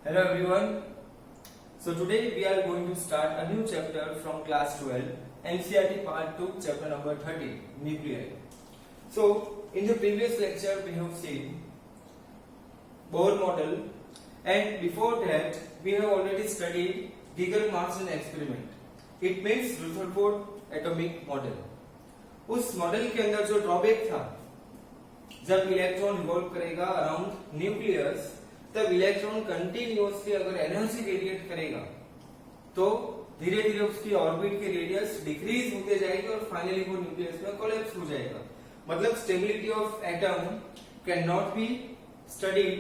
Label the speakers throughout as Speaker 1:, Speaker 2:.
Speaker 1: Hello everyone. So today we are going to start a new chapter from class 12, NCERT part 2, chapter number 30, nuclei. So in the previous lecture we have seen Bohr model, and before that we have already studied Giger-Marsden experiment. It means Rutherford atomic model. उस model के अंदर जो drawback था, जब electron revolve करेगा around nucleus, तब electron continuously अगर energy radiate करेगा तो धीरे धीरे उसकी ऑर्बिट की रेडियस डिक्रीज होते जाएगी और फाइनली वो न्यूक्लियस में कोलैप्स हो जाएगा. मतलब stability of atom can not be studied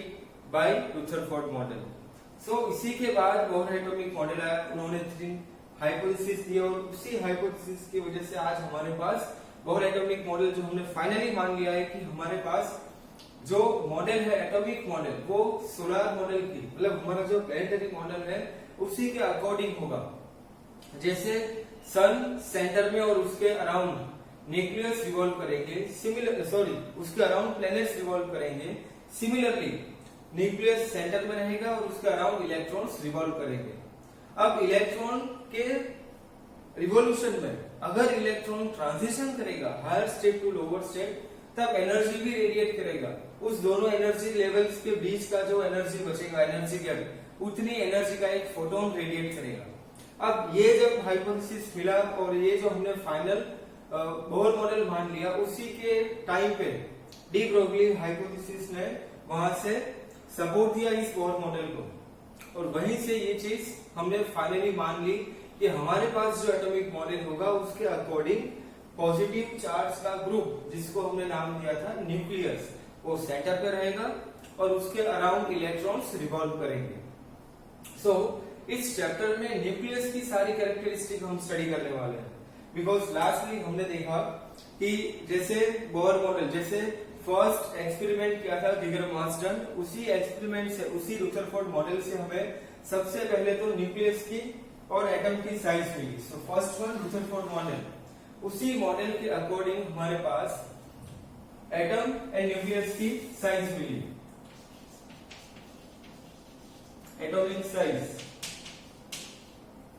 Speaker 1: by Rutherford model. So इसी के बाद बोहर एटॉमिक मॉडल आया. उन्होंने 3 हाइपोथेसिस दिए और उसी हाइपोथेसिस की वजह से आज हमारे पास बोहर एटॉमिक मॉडल जो हमने फाइनली मान लिया है कि हमारे पास जो मॉडल है एटॉमिक मॉडल वो सोलर मॉडल की, मतलब हमारा जो प्लैनेटरी मॉडल है उसी के अकॉर्डिंग होगा. जैसे सन सेंटर में और उसके अराउंड न्यूक्लियस रिवॉल्व करेंगे, उसके अराउंड प्लैनेट्स रिवॉल्व करेंगे. सिमिलरली न्यूक्लियस सेंटर में रहेगा और उसके अराउंड इलेक्ट्रॉन्स रिवॉल्व करेंगे. अब इलेक्ट्रॉन के रिवॉल्यूशन में अगर इलेक्ट्रॉन ट्रांजिशन करेगा higher state to lower state, तब एनर्जी भी रेडिएट करेगा. उस दोनों एनर्जी लेवल्स के बीच का जो एनर्जी बचेगा, एनर्जी गैप, उतनी एनर्जी का एक फोटोन रेडिएट करेगा. अब ये जब हाइपोथेसिस मिला और ये जो हमने फाइनल बोहर मॉडल मान लिया, उसी के टाइम पे डी ब्रोगली हाइपोथेसिस ने वहां से सपोर्ट दिया इस बोहर मॉडल को, और वहीं से ये चीज हमने फाइनली मान ली कि हमारे पास जो एटॉमिक मॉडल होगा उसके अकॉर्डिंग पॉजिटिव चार्ज का ग्रुप, जिसको हमने नाम दिया था न्यूक्लियस, वो सेंटर पे रहेगा और उसके अराउंड इलेक्ट्रॉन्स रिवॉल्व करेंगे. सो इस चैप्टर में न्यूक्लियस की सारी कैरेक्टरिस्टिक हम स्टडी करने वाले हैं. बिकॉज लास्टली हमने देखा कि जैसे बोहर मॉडल, जैसे फर्स्ट एक्सपेरिमेंट किया था गिगर-मार्सडन, उसी एक्सपेरिमेंट से, उसी रुथरफोर्ड मॉडल से हमें सबसे पहले तो न्यूक्लियस की और एटम की साइज मिली. So first one Rutherford model, उसी मॉडल के अकॉर्डिंग हमारे पास एटम एंड न्यूक्लियस की साइज मिली. Atomic size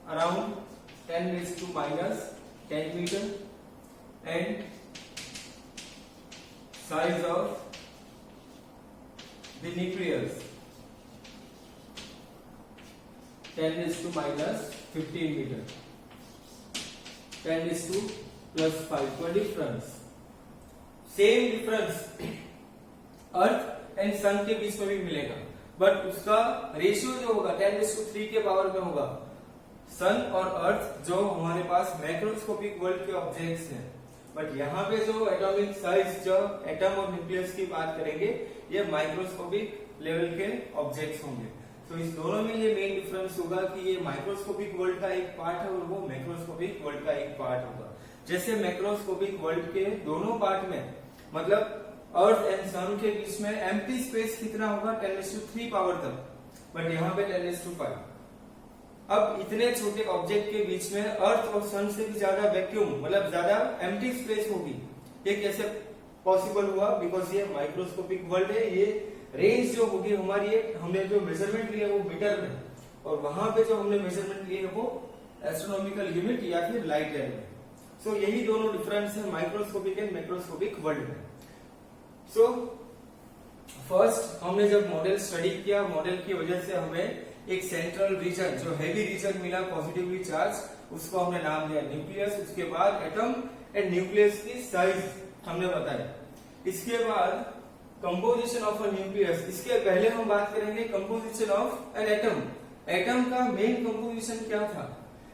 Speaker 1: around 10⁻⁻10 metre and size of the nucleus 10⁻15 metre. 10⁻+5 का difference. Same difference earth and sun के बीच में भी मिलेगा, बट उसका रेशियो जो होगा 10⁻3 के पावर में होगा. सन और अर्थ जो हमारे पास मैक्रोस्कोपिक वर्ल्ड के ऑब्जेक्ट्स हैं, बट यहाँ पे जो एटॉमिक साइज, जो एटम और न्यूक्लियस की बात करेंगे, ये माइक्रोस्कोपिक लेवल के ऑब्जेक्ट्स होंगे. तो इस दोनों में ये मेन डिफरेंस होगा कि ये माइक्रोस्कोपिक वर्ल्ड का एक पार्ट है और वो मैक्रोस्कोपिक वर्ल्ड का एक पार्ट होगा. जैसे मैक्रोस्कोपिक वर्ल्ड के दोनों पार्ट में, मतलब अर्थ एंड सन के बीच में एम्प्टी स्पेस कितना होगा, 10⁻3 पावर तक, बट यहाँ पे 10⁻5. अब इतने छोटे ऑब्जेक्ट के बीच में अर्थ और सन से भी ज्यादा वैक्यूम, मतलब ज्यादा एम्प्टी स्पेस होगी. ये कैसे पॉसिबल हुआ? बिकॉज ये माइक्रोस्कोपिक वर्ल्ड है. ये रेंज जो होगी हमारी, हमने जो मेजरमेंट लिया वो मीटर में, और वहां पे जो हमने मेजरमेंट लिए वो एस्ट्रोनॉमिकल यूनिट या फिर लाइट ईयर में. सो यही दोनों डिफरेंस है माइक्रोस्कोपिक एंड मैक्रोस्कोपिक वर्ल्ड में. सो फर्स्ट हमने जब मॉडल स्टडी किया, मॉडल की वजह से हमें एक सेंट्रल रीजन, जो हैवी रीजन मिला पॉजिटिवली चार्ज, उसको हमने नाम दिया न्यूक्लियस. उसके बाद एटम एंड न्यूक्लियस की साइज हमने बताया. इसके बाद कंपोजिशन ऑफ अ न्यूक्लियस. इसके पहले हम बात करेंगे composition of an atom. Atom का मेन कंपोजिशन क्या था?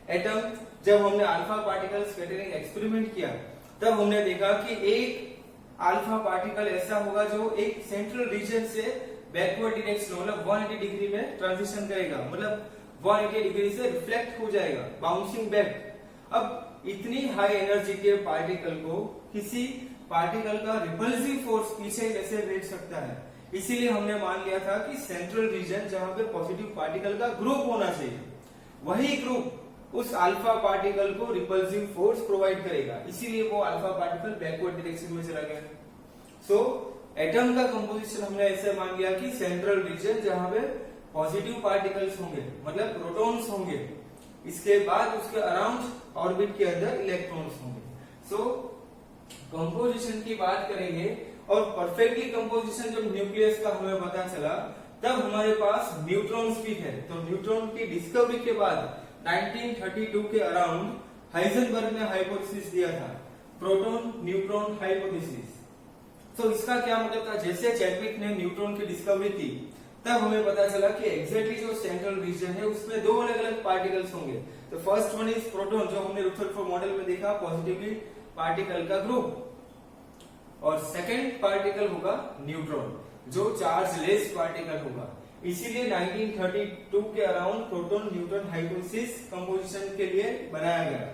Speaker 1: एटम, जब हमने अल्फा पार्टिकल स्कैटरिंग एक्सपेरिमेंट किया, तब हमने देखा कि एक अल्फा पार्टिकल ऐसा होगा जो एक सेंट्रल रीजन से बैकवर्ड डायरेक्शन, मतलब 180 डिग्री में ट्रांजिशन करेगा, मतलब 180 डिग्री से रिफ्लेक्ट हो जाएगा, बाउंसिंग बैक. अब इतनी हाई एनर्जी के पार्टिकल को किसी पार्टिकल का रिपल्सिव फोर्स पीछे कैसे भेज सकता है? इसीलिए हमने मान लिया था कि सेंट्रल रीजन जहां पे पॉजिटिव पार्टिकल का ग्रुप होना चाहिए, वही ग्रुप उस अल्फा पार्टिकल को रिपल्सिव फोर्स प्रोवाइड करेगा. इसीलिए वो अल्फा पार्टिकल बैकवर्ड डायरेक्शन में चला गया. सो एटम का कंपोजिशन हमने ऐसे मान लिया कि सेंट्रल रीजन जहां पे पॉजिटिव पार्टिकल्स होंगे, मतलब प्रोटॉन्स होंगे, इसके बाद उसके अराउंड ऑर्बिट के अंदर इलेक्ट्रॉन्स होंगे। सो कंपोजिशन की बात करेंगे और परफेक्टली कंपोजिशन जब न्यूक्लियस का हमें पता चला तब हमारे पास न्यूट्रॉन्स भी थे। तो न्यूट्रॉन की डिस्कवरी के बाद 1932 के अराउंड हाइजेनबर्ग ने हाइपोथेसिस दिया था, प्रोटॉन न्यूट्रॉन हाइपोथेसिस। तो इसका क्या मतलब था, जैसे चैडविक ने न्यूट्रॉन की डिस्कवरी की तब हमें पता चला कि एग्जैक्टली जो सेंट्रल रीजन है उसमें दो अलग अलग पार्टिकल्स होंगे। तो फर्स्ट वन इज प्रोटॉन, जो हमने रुदरफोर्ड मॉडल में देखा, पॉजिटिवली पार्टिकल का ग्रुप, और सेकेंड पार्टिकल होगा न्यूट्रॉन, जो चार्ज लेस पार्टिकल होगा। इसीलिए 1932 के around proton neutron hypothesis composition के लिए बनाया गया।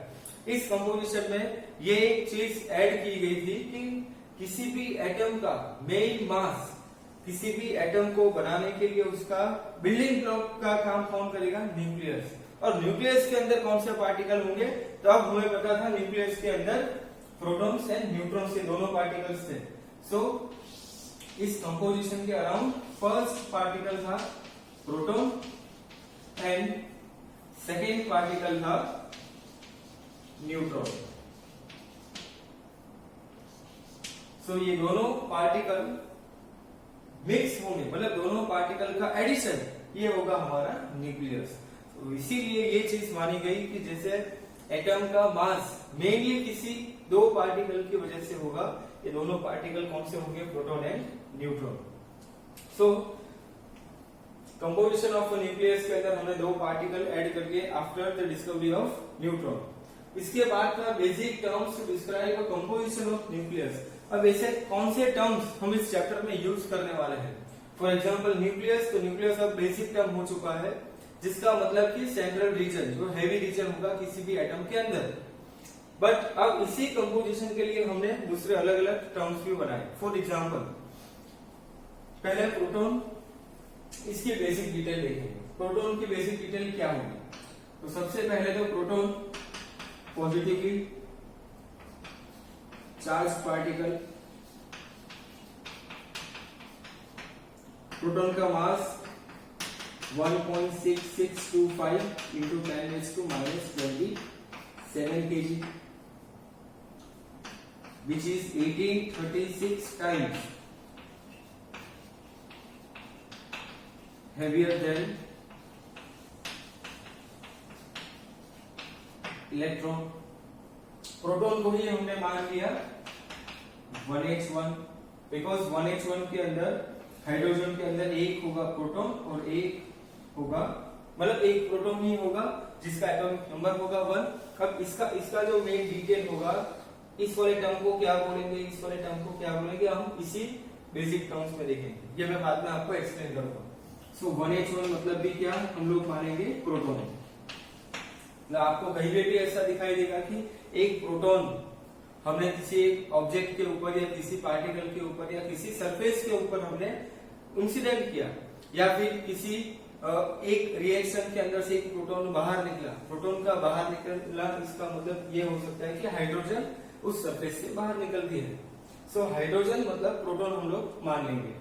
Speaker 1: इस कंपोजिशन में ये एक चीज ऐड की गई थी कि किसी भी एटम का मेन मास, किसी भी एटम को बनाने के लिए उसका बिल्डिंग ब्लॉक का काम कौन करेगा, न्यूक्लियस। और न्यूक्लियस के अंदर कौन से पार्टिकल होंगे, तो अब हमें पता था न्यूक्लियस के अंदर प्रोटॉन्स एंड न्यूट्रॉन्स के दोनों पार्टिकल्स थे। सो इस कंपोजिशन के अराउंड फर्स्ट पार्टिकल था प्रोटॉन एंड सेकेंड पार्टिकल था न्यूट्रॉन। सो ये दोनों पार्टिकल मिक्स होंगे, मतलब दोनों पार्टिकल का एडिशन, ये होगा हमारा न्यूक्लियस। तो इसीलिए ये चीज मानी गई कि जैसे एटम का मास मेनली किसी दो पार्टिकल की वजह से होगा, ये दोनों पार्टिकल कौन से होंगे, proton and neutron. So composition of nucleus के अंदर हमने दो पार्टिकल ऐड करके after the discovery of neutron. इसके बाद का basic terms to describe the composition of nucleus. अब ऐसे कौन से टर्म्स हम इस चैप्टर में यूज करने वाले हैं। फॉर एग्जांपल न्यूक्लियस, तो न्यूक्लियस अब बेसिक टर्म हो चुका है, जिसका मतलब कि सेंट्रल रीजन, जो हैवी रीजन होगा किसी भी एटम के अंदर। बट अब इसी कंपोजिशन के लिए हमने दूसरे अलग अलग टर्म्स भी बनाए। फॉर एग्जांपल पहले प्रोटॉन, इसकी बेसिक डिटेल देखेंगे। प्रोटॉन की बेसिक डिटेल क्या होगी, तो सबसे पहले तो proton positively charge particle, proton का मास 1.6625 into 10⁻⁻27 kg, which is 1836 times heavier than electron. Proton को ही हमने मान लिया 1h1, बिकॉज 1h1 के अंदर हाइड्रोजन के अंदर एक होगा प्रोटॉन और एक होगा, मतलब एक प्रोटॉन ही होगा जिसका एटॉमिक नंबर होगा 1। अब इसका जो मेन डिटेल होगा, इस वाले टर्म को क्या बोलेंगे, इस वाले टर्म को क्या बोलेंगे, हम इसी बेसिक टर्म्स में देखेंगे। ये मैं बाद में आपको एक्सप्लेन करूंगा। सो 1h1 मतलब भी क्या हम लोग मानेंगे, प्रोटॉन। मतलब आपको कहीं भी ऐसा दिखाई देगा कि एक प्रोटॉन हमने किसी एक ऑब्जेक्ट के ऊपर या किसी पार्टिकल के ऊपर या किसी सरफेस के ऊपर हमने इंसिडेंट किया, या फिर किसी एक रिएक्शन के अंदर से एक प्रोटॉन बाहर निकला। प्रोटॉन का बाहर निकलना, इसका मतलब ये हो सकता है कि हाइड्रोजन उस सरफेस से बाहर निकलती है। सो हाइड्रोजन मतलब प्रोटॉन हम लोग मान लेंगे।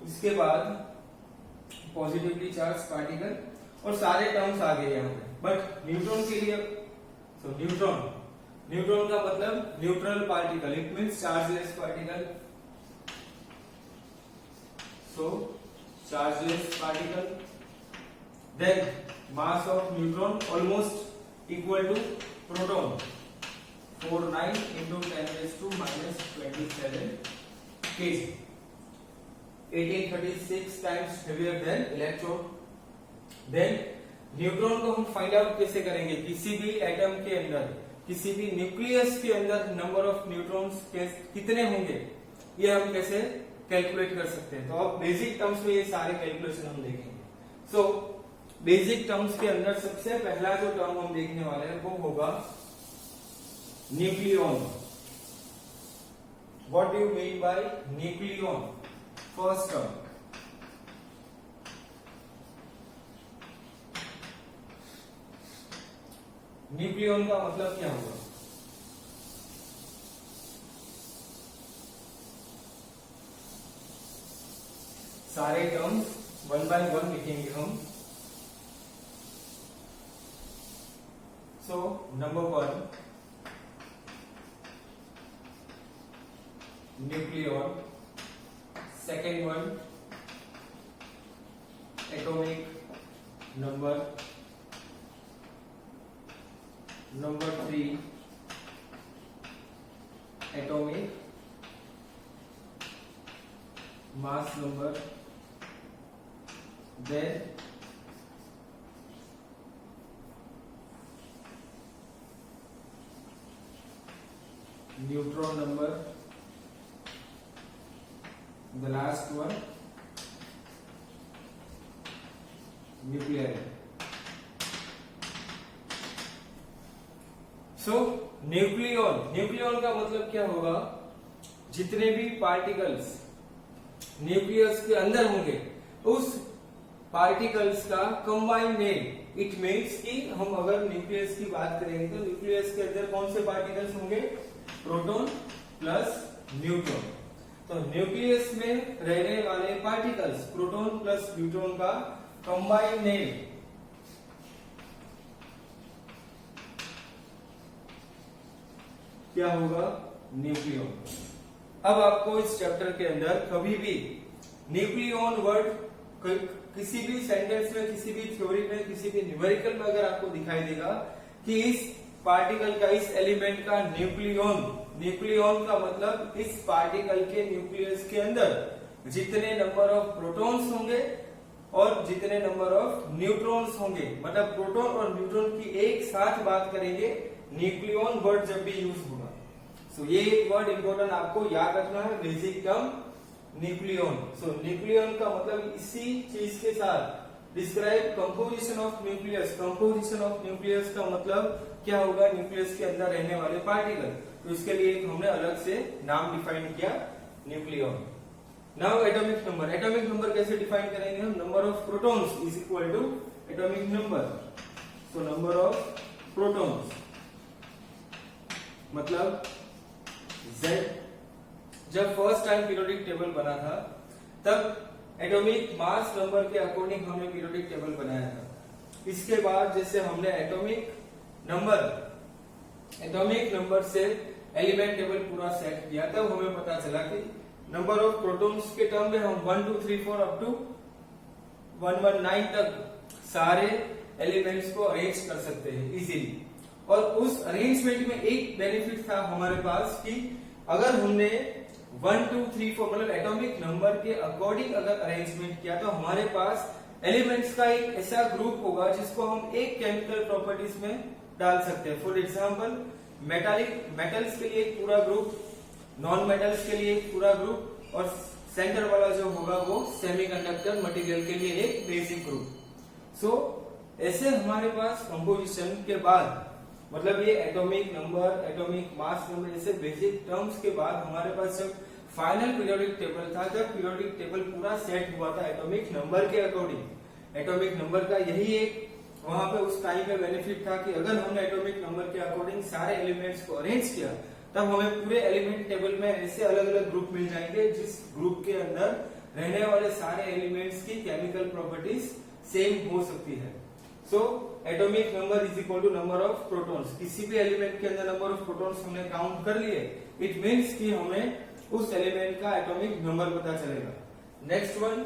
Speaker 1: उसके बाद पॉजिटिवली चार्ज पार्टिकल, और सारे टर्म्स आ गए यहाँ पे। बट न्यूट्रॉन के लिए, सो न्यूट्रॉन का मतलब neutral particle, it means chargeless particle. So chargeless particle, then mass of neutron almost equal to proton, 49 into 10⁻⁻27 kg, 1836 times heavier than electron। then neutron को हम फाइंड आउट कैसे करेंगे, किसी भी एटम के अंदर, किसी भी न्यूक्लियस के अंदर नंबर ऑफ न्यूट्रॉन्स कितने होंगे, ये हम कैसे कैलकुलेट कर सकते हैं। तो अब बेसिक टर्म्स में ये सारे कैलकुलेशन हम देखेंगे। सो बेसिक टर्म्स के अंदर सबसे पहला जो टर्म हम देखने वाले हैं वो होगा nucleon. What do you mean by nucleon? First term, nucleon का मतलब क्या होगा? सारे टर्म्स वन बाय वन लिखेंगे हम। So number 1 nucleon, second one atomic number, number 3 atomic mass number, then neutron number, the last one nuclear. So nucleon का मतलब क्या होगा? जितने भी पार्टिकल्स न्यूक्लियस के अंदर होंगे उस पार्टिकल्स का कंबाइंड नेम। इट मीन्स कि हम अगर न्यूक्लियस की बात करेंगे तो न्यूक्लियस के अंदर कौन से पार्टिकल्स होंगे? Proton plus neutron. तो न्यूक्लियस में रहने वाले पार्टिकल्स प्रोटॉन प्लस न्यूट्रॉन का कंबाइंड नेम क्या होगा? न्यूक्लियॉन। अब आपको इस चैप्टर के अंदर कभी भी न्यूक्लियॉन वर्ड किसी भी सेंटेंस में, किसी भी थ्योरी में, किसी भी न्यूमेरिकल में अगर आपको दिखाई देगा कि इस पार्टिकल का, इस एलिमेंट का न्यूक्लियॉन का मतलब इस पार्टिकल के न्यूक्लियस के अंदर जितने नंबर ऑफ प्रोटॉन्स होंगे और जितने नंबर ऑफ न्यूट्रॉन्स होंगे, मतलब प्रोटॉन और न्यूट्रॉन की एक साथ बात करेंगे न्यूक्लियॉन वर्ड जब भी यूज होगा। सो ये एक वर्ड इंपॉर्टेंट आपको याद रखना है, बेसिक टर्म न्यूक्लियॉन। सो न्यूक्लियॉन का मतलब इसी चीज के साथ describe composition of nucleus. Composition of nucleus का मतलब क्या होगा? न्यूक्लियस के अंदर रहने वाले पार्टिकल। तो इसके लिए एक हमने अलग से नाम डिफाइन किया, nucleon. Now atomic number. Atomic number कैसे डिफाइन करेंगे हम? Number of protons is equal to atomic number. So number of protons मतलब Z। जब फर्स्ट टाइम पीरियोडिक टेबल बना था तब एटॉमिक मास नंबर के अकॉर्डिंग हमने पीरियोडिक टेबल बनाया था। इसके बाद जैसे हमने एटॉमिक नंबर से एलिमेंट टेबल पूरा सेट किया, तब हमें पता चला कि नंबर ऑफ प्रोटॉन्स के टर्म में हम 1 2 3 4 अप टू 119 तक सारे एलिमेंट्स को अरेंज कर सकते हैं इजीली। और उस अरेंजमेंट में एक बेनिफिट था हमारे पास कि अगर हमने 1 2 3 4 मतलब एटॉमिक नंबर के अकॉर्डिंग अगर अरेंजमेंट किया तो हमारे पास एलिमेंट्स का एक ऐसा ग्रुप होगा जिसको हम एक केमिकल प्रॉपर्टीज में डाल सकते हैं। फॉर एग्जांपल मेटल्स के लिए एक पूरा ग्रुप, नॉन मेटल्स के लिए एक पूरा ग्रुप और सेंटर वाला जो होगा वो सेमीकंडक्टर मटेरियल के लिए एक बेसिक ग्रुप। सो ऐसे हमारे पास कंपोजिशन के बाद मतलब ये atomic number, atomic mass number जैसे बेसिक टर्म्स के बाद हमारे पास जब फाइनल पीरियोडिक टेबल था, जब पीरियोडिक टेबल पूरा सेट हुआ था एटॉमिक नंबर के अकॉर्डिंग। एटॉमिक नंबर का यही एक वहां पे उस टाइम पे बेनिफिट था कि अगर हमने एटॉमिक नंबर के अकॉर्डिंग सारे एलिमेंट्स को अरेंज किया तब हमें पूरे एलिमेंट टेबल में ऐसे अलग अलग ग्रुप मिल जाएंगे जिस ग्रुप के अंदर रहने वाले सारे एलिमेंट्स की केमिकल प्रॉपर्टीज सेम हो सकती है। So atomic number is equal to number of protons. किसी भी एलिमेंट के अंदर नंबर ऑफ प्रोटॉन्स हमने काउंट कर लिए, इट मीन्स कि हमें उस एलिमेंट का एटॉमिक नंबर पता चलेगा। Next one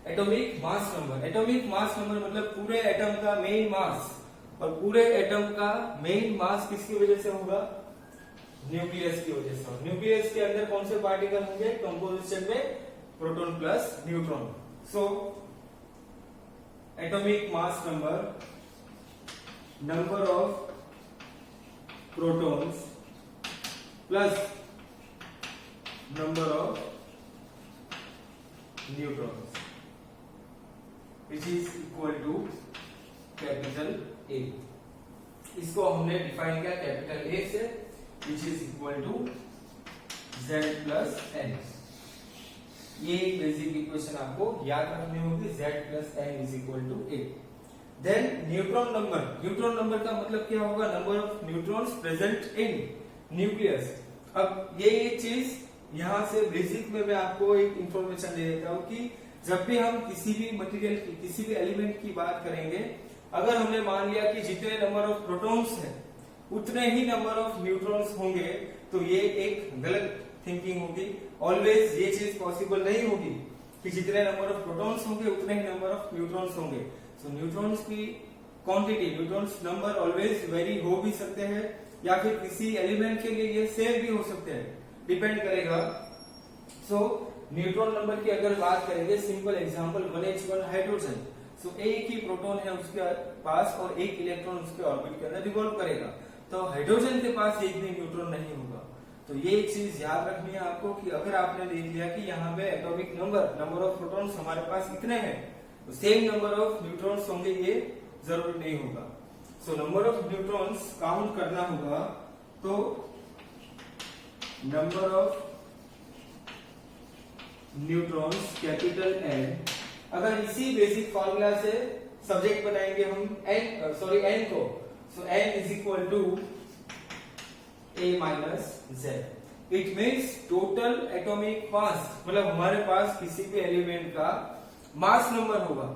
Speaker 1: atomic mass number. Atomic mass number मतलब पूरे एटम का मेन मास, और पूरे एटम का मेन मास किसकी वजह से होगा? न्यूक्लियस की वजह से। न्यूक्लियस के अंदर कौन से पार्टिकल होंगे? कंपोजिशन में proton plus neutron. So atomic mass number, number of protons plus number of neutrons which is equal to capital A. इसको हमने डिफाइन किया कैपिटल ए से, which is equal to Z plus N. ये basic equation आपको याद रखनी होगी, Z plus N is equal to A. Then neutron number. Neutron number का मतलब क्या होगा? Number of neutrons present in nucleus. अब ये चीज यहां से बेसिक में मैं आपको एक इंफॉर्मेशन दे देता हूं कि जब भी हम किसी भी मटेरियल की, किसी भी एलिमेंट की बात करेंगे, अगर हमने मान लिया कि जितने नंबर ऑफ प्रोटॉन्स है उतने ही नंबर ऑफ न्यूट्रॉन्स होंगे, तो ये एक गलत थिंकिंग होगी। ऑलवेज ये चीज पॉसिबल नहीं होगी कि जितने नंबर ऑफ प्रोटॉन्स होंगे उतने ही नंबर ऑफ न्यूट्रॉन्स होंगे। सो न्यूट्रॉन्स की quantity, neutrons number always very हो भी सकते हैं, या फिर किसी एलिमेंट के लिए ये सेम भी हो सकते हैं, डिपेंड करेगा। सो न्यूट्रॉन नंबर की अगर बात करेंगे, सिंपल एग्जांपल 1h1 हाइड्रोजन। सो एक ही प्रोटॉन है उसके पास और एक इलेक्ट्रॉन उसके ऑर्बिट के अंदर रिवॉल्व करेगा, तो हाइड्रोजन के पास एक भी न्यूट्रॉन नहीं होगा। तो ये एक चीज याद रखनी है आपको कि अगर आपने देख लिया कि यहाँ पे एटॉमिक नंबर ऑफ प्रोटॉन्स हमारे पास इतने हैं, तो सेम नंबर ऑफ न्यूट्रॉन्स होंगे ये जरूरी नहीं होगा। सो नंबर ऑफ न्यूट्रॉन्स काउंट करना होगा, तो number of neutrons capital N, अगर इसी बेसिक फॉर्मूला से सब्जेक्ट बनाएंगे हम n को, so n is equal to a minus z। It means total atomic mass, मतलब हमारे पास किसी भी एलिमेंट का मास नंबर होगा,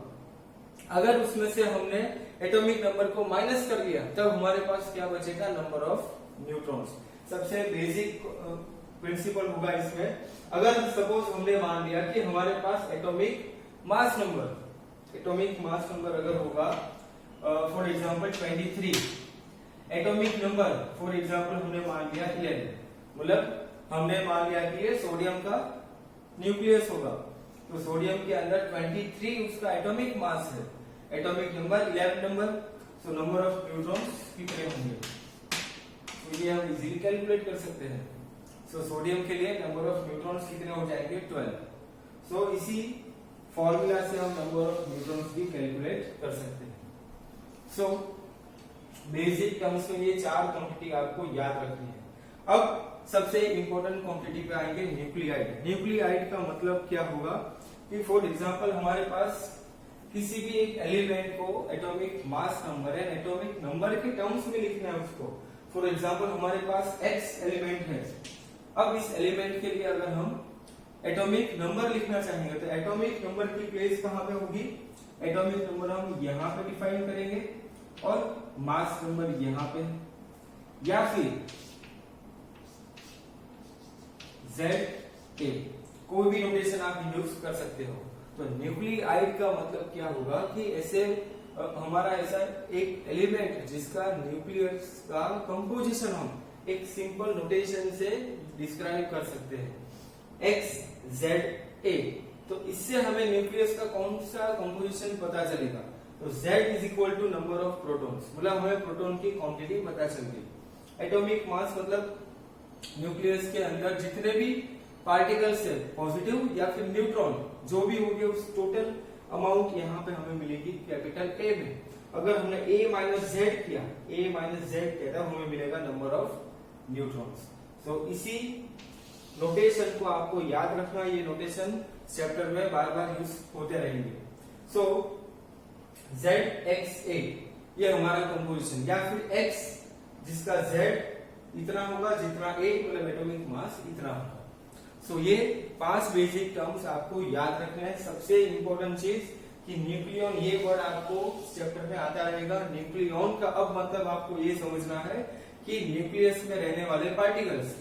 Speaker 1: अगर उसमें से हमने एटॉमिक नंबर को माइनस कर लिया तब हमारे पास क्या बचेगा, नंबर ऑफ न्यूट्रॉन्स। सबसे बेसिक प्रिंसिपल होगा इसमें। अगर सपोज हमने मान लिया कि हमारे पास एटॉमिक मास नंबर अगर होगा for example 23, atomic number for example हमने मान लिया 11, मतलब हमने मान लिया कि ये सोडियम का न्यूक्लियस होगा, तो सोडियम के अंदर 23 उसका एटॉमिक मास है, atomic number 11 number, so number of neutrons कितने होंगे, तो ये हम इजीली कैलकुलेट कर सकते हैं। सो सोडियम के लिए नंबर ऑफ न्यूट्रॉन्स कितने हो जाएंगे, 12। सो इसी फॉर्मूला से हम नंबर ऑफ न्यूट्रॉन्स भी कैलकुलेट कर सकते हैं। सो बेसिक टर्म्स में ये 4 क्वांटिटी आपको याद रखनी है। अब सबसे इंपॉर्टेंट क्वांटिटी पे आएंगे, न्यूक्लियाइड। न्यूक्लियाइड का मतलब क्या होगा कि फॉर एग्जांपल हमारे पास किसी भी एक एलिमेंट को एटॉमिक मास नंबर है, एटॉमिक नंबर के टर्म्स में लिखना है उसको। फॉर एग्जांपल हमारे पास x एलिमेंट है, अब इस एलिमेंट के लिए अगर हम एटॉमिक नंबर लिखना चाहेंगे तो एटॉमिक नंबर की प्लेस कहां पे होगी, एटॉमिक नंबर हम यहां पे डिफाइन करेंगे और मास नंबर यहां पे, या फिर ZA, कोई भी नोटेशन आप यूज कर सकते हो। तो न्यूक्लियाइड का मतलब क्या होगा कि ऐसे हमारा ऐसा एक एलिमेंट जिसका न्यूक्लियस का कंपोजिशन हम एक सिंपल नोटेशन से डिस्क्राइब कर सकते हैं, XZA। तो इससे हमें न्यूक्लियस का कौन सा कंपोजिशन पता चलेगा, तो Z is equal to number of protons, मतलब हमें प्रोटॉन की क्वांटिटी पता चल गई। एटॉमिक मास मतलब न्यूक्लियस के अंदर जितने भी पार्टिकल्स है, पॉजिटिव या फिर न्यूट्रॉन, जो भी होंगे उस टोटल अमाउंट यहाँ पे हमें मिलेगी कैपिटल A में। अगर हमने A माइनस जेड किया, A माइनस जेड किया तब हमें मिलेगा नंबर ऑफ न्यूट्रॉन्स। तो इसी नोटेशन को आपको याद रखना, ये नोटेशन चैप्टर में बार बार यूज होते रहेंगे। सो ZXA ये हमारा कंपोजिशन, या फिर X जिसका Z इतना होगा जितना A मतलब एटॉमिक मास इतना होगा। सो ये 5 बेसिक टर्म्स आपको याद रखना है। सबसे इंपॉर्टेंट चीज कि न्यूक्लियन, ये वर्ड आपको चैप्टर में आता रहेगा। न्यूक्लियन का अब मतलब आपको ये समझना है कि न्यूक्लियस में रहने वाले पार्टिकल्स।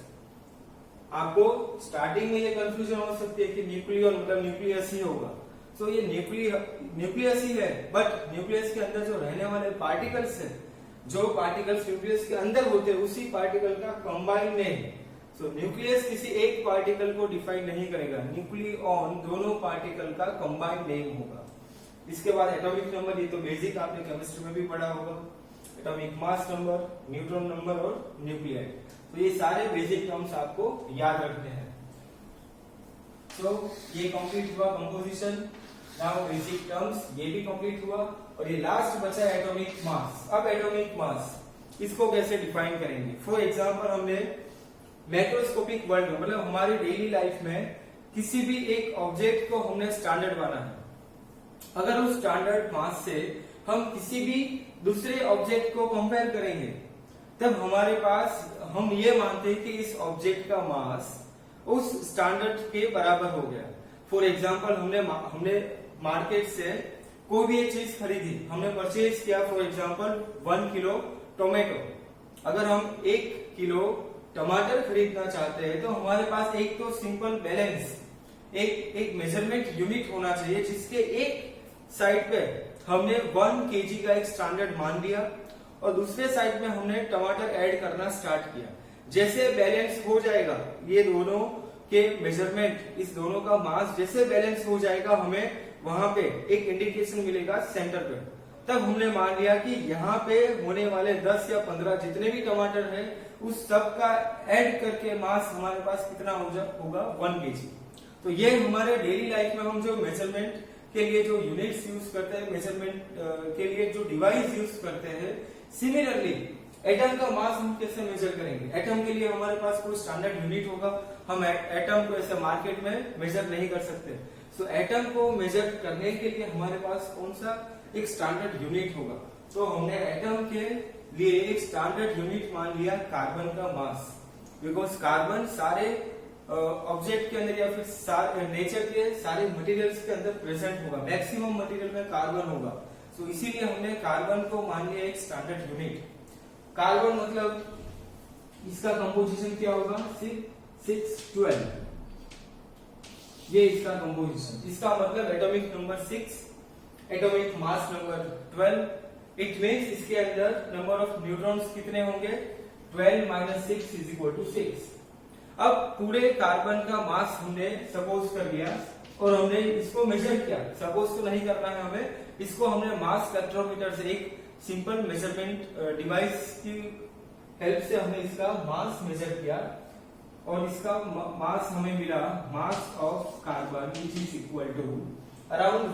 Speaker 1: आपको स्टार्टिंग में ये कंफ्यूजन हो सकती है कि न्यूक्लियन मतलब न्यूक्लियस ही होगा, तो ये न्यूक्लियस ही है, बट न्यूक्लियस के अंदर जो रहने वाले पार्टिकल्स है, जो पार्टिकल्स न्यूक्लियस के अंदर होते हैं उसी पार्टिकल का कंबाइंड नेम। सो न्यूक्लियस किसी एक पार्टिकल को डिफाइन नहीं करेगा, न्यूक्लियन दोनों पार्टिकल का कंबाइंड नेम होगा। इसके बाद एटॉमिक नंबर, ये तो बेसिक आपने केमिस्ट्री में भी पढ़ा होगा, atomic mass number, neutron number और न्यूक्लियाइड। तो ये सारे बेसिक टर्म्स आपको याद रखने हैं। तो ये कंप्लीट हुआ कंपोजिशन, नाउ बेसिक टर्म्स ये भी कंप्लीट हुआ, और ये लास्ट बचा एटॉमिक मास। अब एटॉमिक मास इसको कैसे डिफाइन करेंगे। फॉर एग्जांपल हमने मैक्रोस्कोपिक वर्ल्ड में, मतलब हमारी डेली लाइफ में किसी भी एक ऑब्जेक्ट को हमने स्टैंडर्ड माना है, अगर उस स्टैंडर्ड मास से हम किसी भी दूसरे ऑब्जेक्ट को कंपेयर करेंगे तब हमारे पास हम ये मानते हैं कि इस ऑब्जेक्ट का मास उस स्टैंडर्ड के बराबर हो गया। फॉर एग्जाम्पल हमने मार्केट से कोई भी एक चीज खरीदी, हमने परचेज किया फॉर एग्जाम्पल 1 किलो टोमेटो। अगर हम 1 किलो टमाटर खरीदना चाहते हैं तो हमारे पास एक तो सिंपल बैलेंस, एक मेजरमेंट यूनिट होना चाहिए जिसके एक साइड पे हमने 1 केजी का एक स्टैंडर्ड मान लिया और दूसरे साइड में हमने टमाटर ऐड करना स्टार्ट किया। जैसे बैलेंस हो जाएगा ये दोनों के मेजरमेंट, इस दोनों का मास जैसे बैलेंस हो जाएगा, हमें वहां पे एक इंडिकेशन मिलेगा सेंटर पे। तब हमने मान लिया कि यहाँ पे होने वाले 10 या 15 जितने भी टमाटर है उस सब का ऐड करके मास हमारे पास कितना होगा 1 केजी। तो ये हमारे डेली लाइफ में हम जो मेजरमेंट के लिए जो यूनिट्स यूज करते हैं, मेजरमेंट के लिए जो डिवाइस यूज करते हैं, सिमिलरली एटम का मास हम कैसे मेजर करेंगे। एटम के लिए हमारे पास कोई स्टैंडर्ड यूनिट होगा, हम एटम को ऐसे मार्केट में मेजर नहीं कर सकते। सो एटम को मेजर करने के लिए हमारे पास कौन सा एक स्टैंडर्ड यूनिट होगा। तो हमने एटम के लिए एक स्टैंडर्ड यूनिट मान लिया कार्बन का मास, बिकॉज कार्बन सारे ऑब्जेक्ट के अंदर या फिर नेचर के सारे मटेरियल्स के अंदर प्रेजेंट होगा, मैक्सिमम मटेरियल में कार्बन होगा। सो इसीलिए हमने कार्बन को मान लिया एक स्टैंडर्ड यूनिट। कार्बन मतलब इसका कंपोजिशन क्या होगा 612, ये इसका कंपोजिशन, इसका मतलब atomic number 6, atomic mass number 12। It means इसके अंदर नंबर ऑफ न्यूट्रॉन्स कितने होंगे 12 - 6 = 6। अब पूरे कार्बन का मास हमने सपोज कर लिया और हमने इसको मेजर किया। सपोज तो नहीं करना है हमें, इसको हमने मास स्पेक्ट्रोमीटर से एक सिंपल मेजरमेंट डिवाइस की हेल्प से हमने इसका मास मेजर किया और इसका मास हमें मिला, mass of carbon = around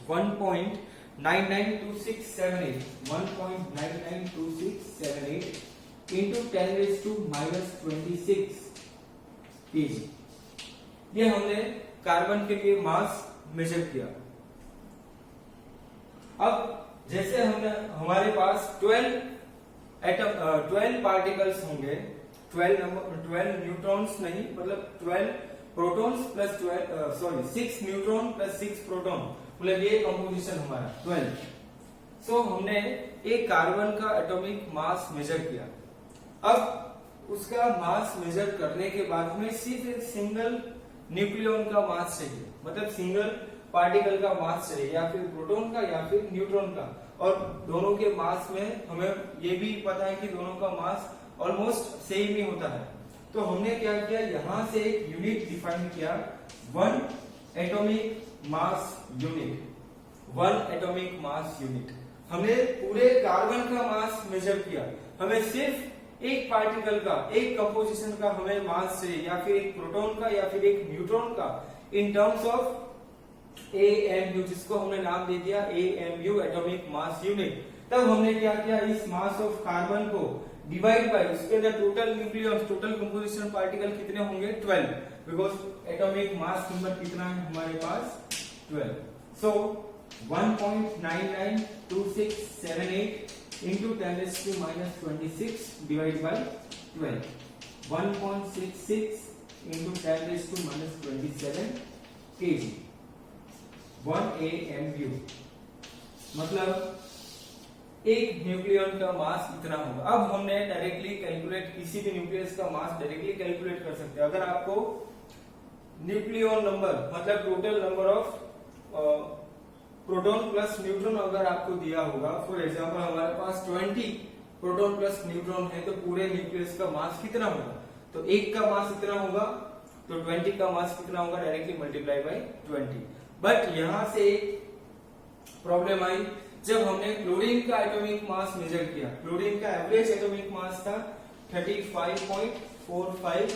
Speaker 1: 1.992678 into 10⁻⁻26 kg। ये हमने कार्बन के लिए मास मेजर किया। अब जैसे हमारे पास 12 पार्टिकल्स होंगे, 12 न्यूट्रॉन्स नहीं, मतलब 12 protons plus 6 neutron plus 6 proton, मतलब ये कंपोजिशन हमारा 12। सो हमने एक कार्बन का एटॉमिक मास मेजर किया। अब उसका मास मेजर करने के बाद हमें सिर्फ एक सिंगल न्यूक्लियन का मास चाहिए, मतलब सिंगल पार्टिकल का मास चाहिए, या फिर प्रोटॉन का या फिर न्यूट्रॉन का। और दोनों के मास में हमें ये भी पता है कि दोनों का मास ऑलमोस्ट सेम ही होता है। तो हमने क्या किया, यहां से एक यूनिट डिफाइन किया, 1 atomic mass unit. 1 atomic mass unit. हमने पूरे कार्बन का मास मेजर किया, हमें सिर्फ एक पार्टिकल का, एक कंपोजिशन का हमें मास चाहिए, या फिर एक प्रोटॉन का या फिर एक न्यूट्रॉन का, इन टर्म्स ऑफ AMU, जिसको हमने नाम दे दिया AMU एटॉमिक मास यूनिट। तब हमने क्या किया, इस मास ऑफ कार्बन को डिवाइड बाय उसके अंदर total nucleus, total composition particle कितने होंगे 12, बिकॉज एटॉमिक मास नंबर कितना है हमारे पास 12। सो 1.992678 into 10⁻⁻26 divided by 12, 1.66 into 10⁻⁻27 kg, 1 AMU, मतलब एक न्यूक्लियन का मास इतना होगा। अब हमने डायरेक्टली कैलकुलेट, किसी भी न्यूक्लियस का मास डायरेक्टली कैलकुलेट कर सकते हैं। अगर आपको न्यूक्लियन नंबर मतलब total number of proton plus neutron अगर आपको दिया होगा, फॉर एग्जांपल हमारे पास 20 प्रोटॉन प्लस न्यूट्रॉन है, तो पूरे न्यूक्लियस का मास कितना होगा, तो एक का मास इतना होगा, तो 20 का मास कितना होगा, डायरेक्टली मल्टीप्लाई बाय 20। बट यहां से एक प्रॉब्लम आई, जब हमने क्लोरीन का एटॉमिक मास मेजर किया। क्लोरीन का एवरेज एटॉमिक मास था 35.45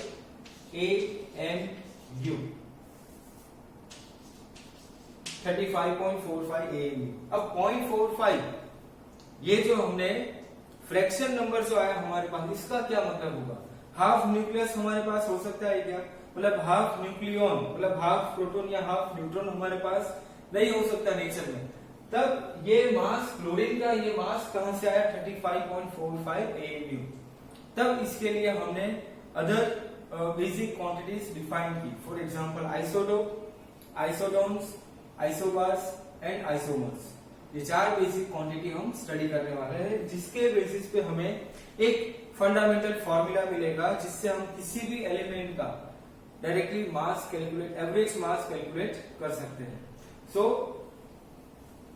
Speaker 1: AMU, 35.45 AMU। अब 0.45 ये जो हमने फ्रैक्शन नंबर जो आया हमारे पास, इसका क्या मतलब होगा, हाफ न्यूक्लियस हमारे पास हो सकता है क्या, मतलब हाफ न्यूक्लियन, मतलब हाफ प्रोटॉन या हाफ न्यूट्रॉन हमारे पास नहीं हो सकता नेचर में। तब ये मास, क्लोरीन का ये मास कहां से आया 35.45 AMU। तब इसके लिए हमने अदर बेसिक क्वांटिटीज डिफाइन की। For example isotope, isotones, isobars and isomers. ये 4 बेसिक क्वांटिटी हम स्टडी करने वाले हैं, जिसके बेसिस पे हमें एक फंडामेंटल फॉर्मूला मिलेगा जिससे हम किसी भी एलिमेंट का directly mass calculate, average mass calculate कर सकते हैं। सो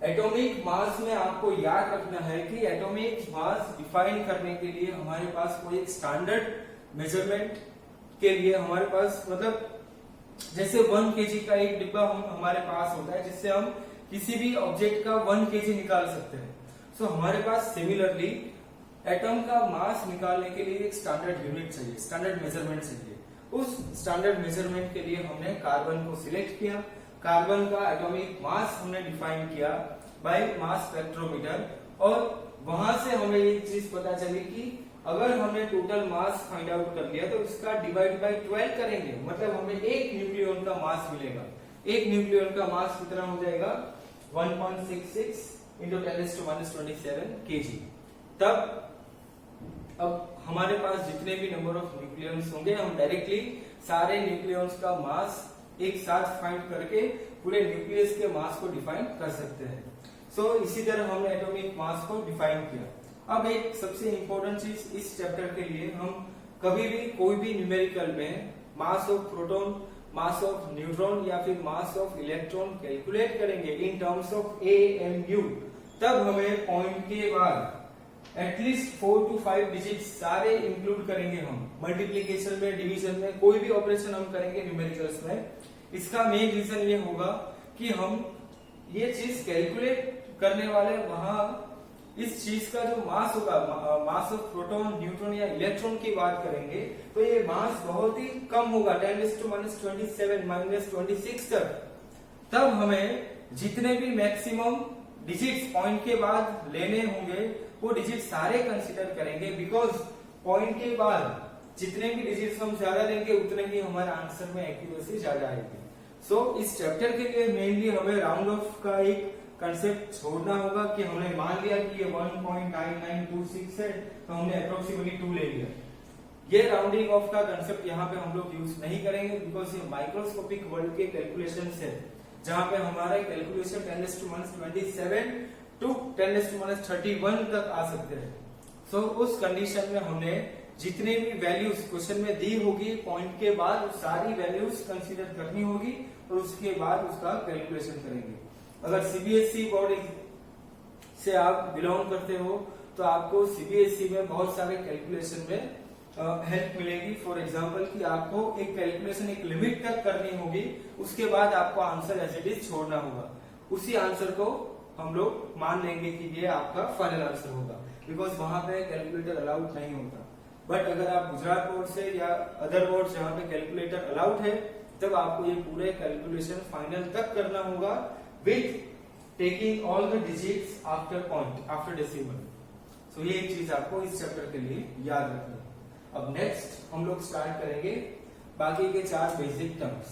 Speaker 1: एटॉमिक मास में आपको याद रखना है कि एटॉमिक मास डिफाइन करने के लिए हमारे पास कोई एक स्टैंडर्ड मेजरमेंट के लिए हमारे पास, मतलब जैसे 1 केजी का एक डिब्बा हमारे पास होता है जिससे हम किसी भी ऑब्जेक्ट का 1 केजी निकाल सकते हैं। सो हमारे पास सिमिलरली एटम का मास निकालने के लिए एक स्टैंडर्ड यूनिट चाहिए, स्टैंडर्ड मेजरमेंट चाहिए। उस स्टैंडर्ड मेजरमेंट के लिए हमने कार्बन को सिलेक्ट किया। कार्बन का एटॉमिक मास हमने डिफाइन किया बाय मास स्पेक्ट्रोमीटर, और वहां से हमें ये चीज पता चली कि अगर हमने टोटल मास फाइंड आउट कर लिया तो इसका डिवाइड बाय 12 करेंगे, मतलब हमें एक न्यूक्लियन का मास मिलेगा। एक न्यूक्लियन का मास कितना हो जाएगा? 1.66 into 10⁻⁻27 kg। तब अब हमारे पास जितने भी नंबर ऑफ न्यूक्लियंस होंगे, हम डायरेक्टली सारे न्यूक्लियंस का मास एक साथ फाइंड करके पूरे न्यूक्लियस के मास को डिफाइन कर सकते हैं। सो इसी तरह हमने एटॉमिक मास को डिफाइन किया। अब एक सबसे इंपॉर्टेंट चीज इस चैप्टर के लिए, हम कभी भी कोई भी न्यूमेरिकल में mass of proton, mass of neutron या फिर मास ऑफ इलेक्ट्रॉन कैलकुलेट करेंगे इन टर्म्स ऑफ AMU, तब हमें पॉइंट के बाद एटलीस्ट 4 to 5 डिजिट सारे इंक्लूड करेंगे हम। मल्टीप्लीकेशन में, डिवीजन में, कोई भी ऑपरेशन हम करेंगे न्यूमेरिकल्स में, इसका मेन रीजन ये होगा कि हम ये चीज कैलकुलेट करने वाले वहां इस चीज का जो मास होगा, मास ऑफ प्रोटॉन, न्यूट्रॉन या इलेक्ट्रॉन की बात करेंगे तो ये मास बहुत ही कम होगा, 10⁻⁻27 -26 तक। तब हमें जितने भी मैक्सिमम डिजिट्स पॉइंट के बाद लेने होंगे वो डिजिट सारे कंसीडर करेंगे, बिकॉज पॉइंट के बाद जितने भी डिजिट्स हम ज्यादा लेंगे उतने ही हमारे आंसर में एक्यूरेसी ज्यादा आएगी। सो इस चैप्टर के लिए मेनली हमें राउंड ऑफ का एक कंसेप्ट छोड़ना होगा कि हमने मान लिया कि ये 1.9926 है तो हमने अप्रोक्सीमेटली 2 ले लिया। ये राउंडिंग ऑफ का कंसेप्ट यहाँ पे हम लोग यूज नहीं करेंगे, बिकॉज ये माइक्रोस्कोपिक वर्ल्ड के कैलकुलेशन है, जहाँ पे हमारा कैलकुलेशन 10⁻27 to 10⁻31 तक आ सकते हैं। सो उस कंडीशन में हमने जितने भी वैल्यूज क्वेश्चन में दी होगी पॉइंट के बाद, वो सारी वैल्यूज कंसीडर करनी होगी और उसके बाद उसका कैलकुलेशन करेंगे। अगर सीबीएसई बोर्ड से आप बिलोंग करते हो तो आपको सीबीएसई में बहुत सारे कैलकुलेशन में हेल्प मिलेगी। फॉर एग्जाम्पल कि आपको एक कैलकुलेशन एक लिमिट तक करनी होगी, उसके बाद आपको आंसर एज इट इज छोड़ना होगा। उसी आंसर को हम लोग मान लेंगे कि ये आपका फाइनल आंसर होगा, बिकॉज वहां पे कैलकुलेटर अलाउड नहीं होता। बट अगर आप गुजरात बोर्ड से या अदर बोर्ड जहाँ पे कैलकुलेटर अलाउड है, तब आपको ये पूरे कैलकुलेशन फाइनल तक करना होगा with taking all the digits after point, after decimal. So ये एक चीज आपको इस चैप्टर के लिए याद रखना है। अब नेक्स्ट हम लोग स्टार्ट करेंगे बाकी के 4 बेसिक टर्म्स।